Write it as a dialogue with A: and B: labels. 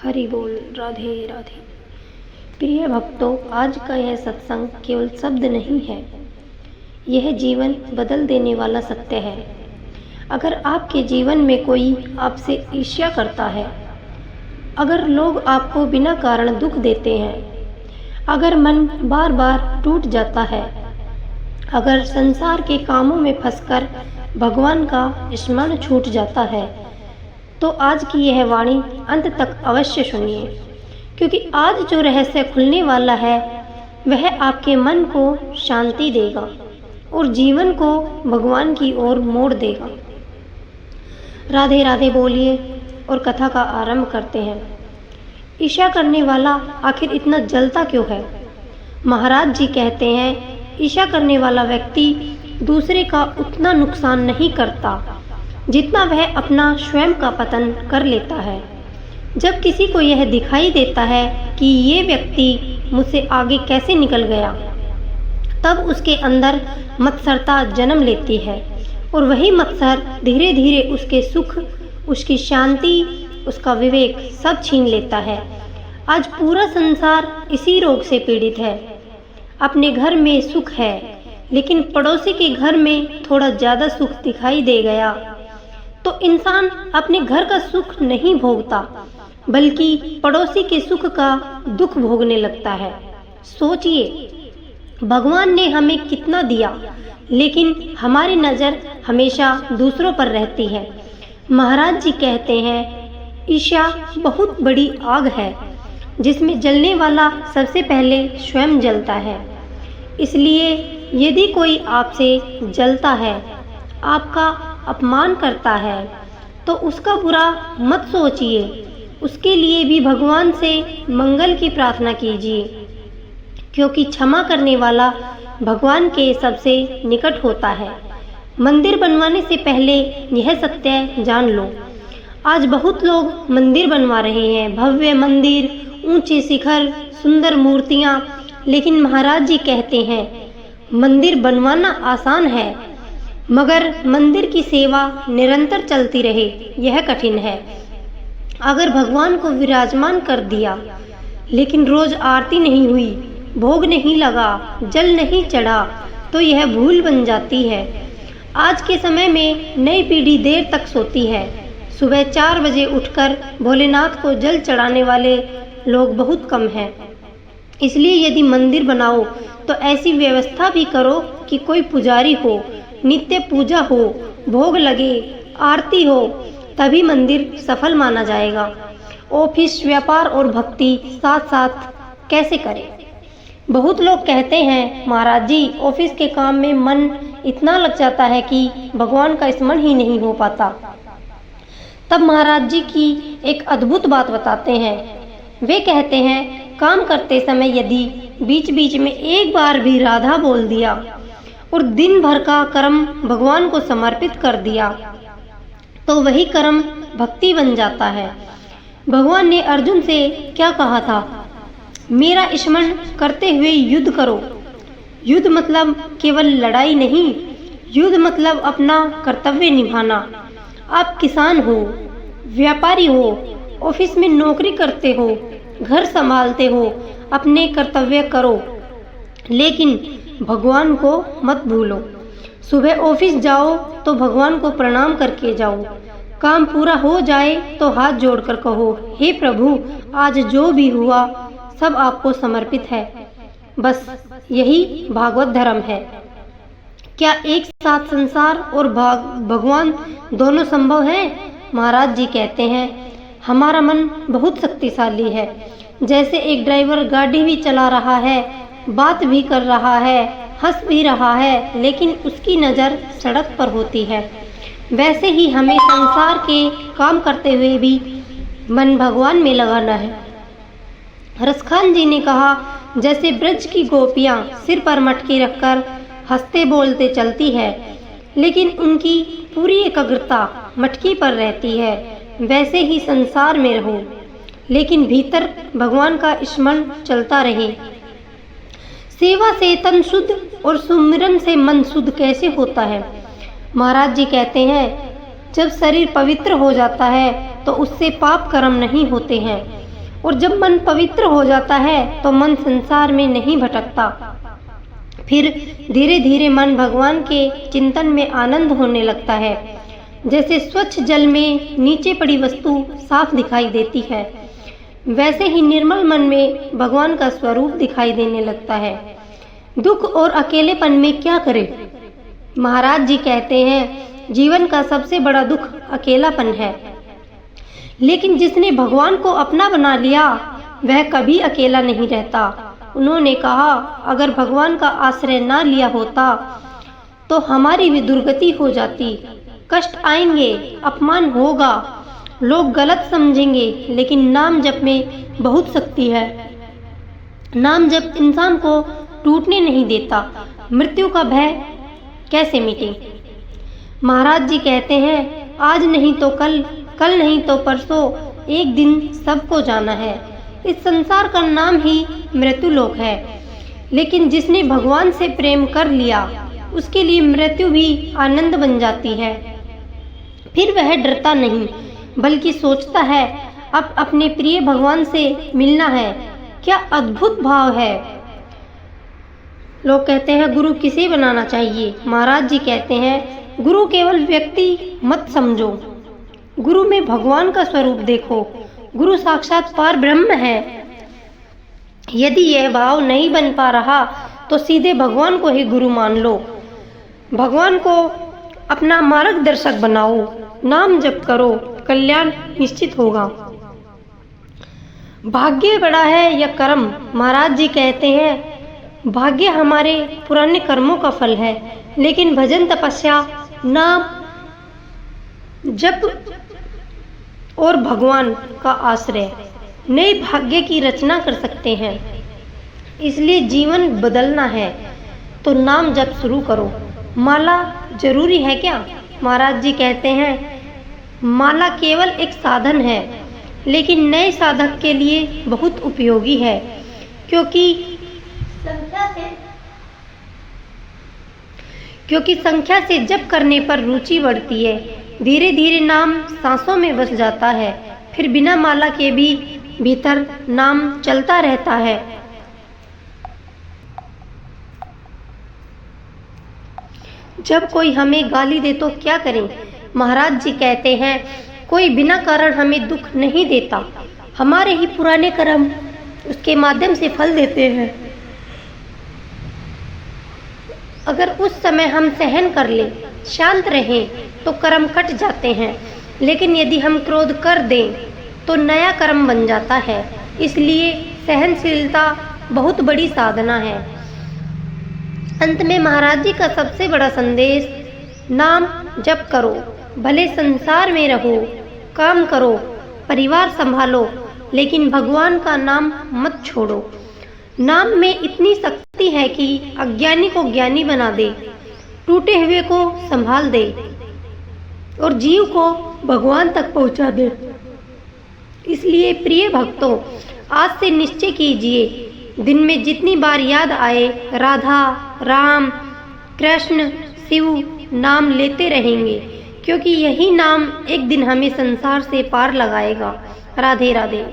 A: हरि बोल। राधे राधे। प्रिय भक्तों, आज का यह सत्संग केवल शब्द नहीं है, यह जीवन बदल देने वाला सत्य है। अगर आपके जीवन में कोई आपसे ईर्ष्या करता है, अगर लोग आपको बिना कारण दुख देते हैं, अगर मन बार बार टूट जाता है, अगर संसार के कामों में फंसकर भगवान का स्मरण छूट जाता है, तो आज की यह वाणी अंत तक अवश्य सुनिए, क्योंकि आज जो रहस्य खुलने वाला है वह आपके मन को शांति देगा और जीवन को भगवान की ओर मोड़ देगा। राधे राधे बोलिए और कथा का आरंभ करते हैं। ईर्ष्या करने वाला आखिर इतना जलता क्यों है? महाराज जी कहते हैं, ईर्ष्या करने वाला व्यक्ति दूसरे का उतना नुकसान नहीं करता जितना वह अपना स्वयं का पतन कर लेता है। जब किसी को यह दिखाई देता है कि ये व्यक्ति मुझसे आगे कैसे निकल गया, तब उसके अंदर मत्सरता जन्म लेती है और वही मत्सर धीरे धीरे उसके सुख, उसकी शांति, उसका विवेक सब छीन लेता है। आज पूरा संसार इसी रोग से पीड़ित है। अपने घर में सुख है, लेकिन पड़ोसी के घर में थोड़ा ज़्यादा सुख दिखाई दे गया तो इंसान अपने घर का सुख नहीं भोगता, बल्कि पड़ोसी के सुख का दुख भोगने लगता है। सोचिए, भगवान ने हमें कितना दिया, लेकिन हमारी नज़र हमेशा दूसरों पर रहती है। महाराज जी कहते हैं, ईर्ष्या बहुत बड़ी आग है जिसमें जलने वाला सबसे पहले स्वयं जलता है। इसलिए यदि कोई आपसे जलता है, आपका अपमान करता है, तो उसका बुरा मत सोचिए, उसके लिए भी भगवान से मंगल की प्रार्थना कीजिए, क्योंकि क्षमा करने वाला भगवान के सबसे निकट होता है। मंदिर बनवाने से पहले यह सत्य जान लो। आज बहुत लोग मंदिर बनवा रहे हैं, भव्य मंदिर, ऊंचे शिखर, सुंदर मूर्तियां, लेकिन महाराज जी कहते हैं, मंदिर बनवाना आसान है, मगर मंदिर की सेवा निरंतर चलती रहे यह कठिन है। अगर भगवान को विराजमान कर दिया, लेकिन रोज आरती नहीं हुई, भोग नहीं लगा, जल नहीं चढ़ा, तो यह भूल बन जाती है। आज के समय में नई पीढ़ी देर तक सोती है। सुबह 4 बजे उठकर भोलेनाथ को जल चढ़ाने वाले लोग बहुत कम हैं। इसलिए यदि मंदिर बनाओ तो ऐसी व्यवस्था भी करो कि कोई पुजारी हो, नित्य पूजा हो, भोग लगे, आरती हो, तभी मंदिर सफल माना जाएगा। ऑफिस, व्यापार और भक्ति साथ साथ कैसे करें? बहुत लोग कहते हैं, महाराज जी, ऑफिस के काम में मन इतना लग जाता है कि भगवान का स्मरण ही नहीं हो पाता। तब महाराज जी की एक अद्भुत बात बताते हैं। वे कहते हैं, काम करते समय यदि बीच बीच में एक बार भी राधा बोल दिया और दिन भर का कर्म भगवान को समर्पित कर दिया, तो वही कर्म भक्ति बन जाता है। भगवान ने अर्जुन से क्या कहा था? मेरा स्मरण करते हुए युद्ध करो। युद्ध मतलब केवल लड़ाई नहीं, युद्ध मतलब अपना कर्तव्य निभाना। आप किसान हो, व्यापारी हो, ऑफिस में नौकरी करते हो, घर संभालते हो, अपने कर्तव्य करो, लेकिन भगवान को मत भूलो। सुबह ऑफिस जाओ तो भगवान को प्रणाम करके जाओ। काम पूरा हो जाए तो हाथ जोड़कर कहो, हे प्रभु, आज जो भी हुआ सब आपको समर्पित है। बस यही भागवत धर्म है। क्या एक साथ संसार और भगवान दोनों संभव है? महाराज जी कहते हैं, हमारा मन बहुत शक्तिशाली है। जैसे एक ड्राइवर गाड़ी भी चला रहा है, बात भी कर रहा है, हंस भी रहा है, लेकिन उसकी नज़र सड़क पर होती है, वैसे ही हमें संसार के काम करते हुए भी मन भगवान में लगाना है। रसखान जी ने कहा, जैसे ब्रज की गोपियाँ सिर पर मटकी रखकर हंसते बोलते चलती है, लेकिन उनकी पूरी एकाग्रता मटकी पर रहती है, वैसे ही संसार में रहो, लेकिन भीतर भगवान का स्मरण चलता रहे। सेवा से तन शुद्ध और सुमिरन से मन शुद्ध कैसे होता है? महाराज जी कहते हैं, जब शरीर पवित्र हो जाता है तो उससे पाप कर्म नहीं होते हैं। और जब मन पवित्र हो जाता है तो मन संसार में नहीं भटकता। फिर धीरे धीरे मन भगवान के चिंतन में आनंद होने लगता है। जैसे स्वच्छ जल में नीचे पड़ी वस्तु साफ दिखाई देती है, वैसे ही निर्मल मन में भगवान का स्वरूप दिखाई देने लगता है। दुख और अकेलेपन में क्या करें? महाराज जी कहते हैं, जीवन का सबसे बड़ा दुख अकेलापन है, लेकिन जिसने भगवान को अपना बना लिया वह कभी अकेला नहीं रहता। उन्होंने कहा, अगर भगवान का आश्रय ना लिया होता तो हमारी भी दुर्गति हो जाती। कष्ट आएंगे, अपमान होगा, लोग गलत समझेंगे, लेकिन नाम जप में बहुत शक्ति है। नाम जप इंसान को टूटने नहीं देता। मृत्यु का भय कैसे मिटे? महाराज जी कहते हैं, आज नहीं तो कल, कल नहीं तो परसों, एक दिन सबको जाना है। इस संसार का नाम ही मृत्युलोक है, लेकिन जिसने भगवान से प्रेम कर लिया उसके लिए मृत्यु भी आनंद बन जाती है। फिर वह डरता नहीं, बल्कि सोचता है, अब अपने प्रिय भगवान से मिलना है। क्या अद्भुत भाव है। लोग कहते हैं, गुरु किसे बनाना चाहिए? महाराज जी कहते हैं, गुरु केवल व्यक्ति मत समझो, गुरु में भगवान का स्वरूप देखो। गुरु साक्षात पार ब्रह्म है। यदि यह भाव नहीं बन पा रहा तो सीधे भगवान को ही गुरु मान लो। भगवान को अपना मार्गदर्शक बनाओ, नाम जप करो, कल्याण निश्चित होगा। भाग्य बड़ा है या कर्म? महाराज जी कहते हैं, भाग्य हमारे पुराने कर्मों का फल है, लेकिन भजन, तपस्या, नाम जप और भगवान का आश्रय नए भाग्य की रचना कर सकते हैं। इसलिए जीवन बदलना है तो नाम जप शुरू करो। माला जरूरी है क्या? महाराज जी कहते हैं, माला केवल एक साधन है, लेकिन नए साधक के लिए बहुत उपयोगी है, क्योंकि संख्या से जप करने पर रुचि बढ़ती है। धीरे धीरे नाम सांसों में बस जाता है। फिर बिना माला के भी भीतर नाम चलता रहता है। जब कोई हमें गाली दे तो क्या करें? महाराज जी कहते हैं, कोई बिना कारण हमें दुख नहीं देता। हमारे ही पुराने कर्म उसके माध्यम से फल देते हैं। अगर उस समय हम सहन कर लें, शांत रहें, तो कर्म कट जाते हैं। लेकिन यदि हम क्रोध कर दें तो नया कर्म बन जाता है। इसलिए सहनशीलता बहुत बड़ी साधना है। अंत में महाराज जी का सबसे बड़ा संदेश, नाम जप करो, भले संसार में रहो, काम करो, परिवार संभालो, लेकिन भगवान का नाम मत छोड़ो। नाम में इतनी शक्ति है कि अज्ञानी को ज्ञानी बना दे, टूटे हुए को संभाल दे और जीव को भगवान तक पहुंचा दे। इसलिए प्रिय भक्तों, आज से निश्चय कीजिए, दिन में जितनी बार याद आए, राधा, राम, कृष्ण, शिव नाम लेते रहेंगे, क्योंकि यही नाम एक दिन हमें संसार से पार लगाएगा। राधे राधे।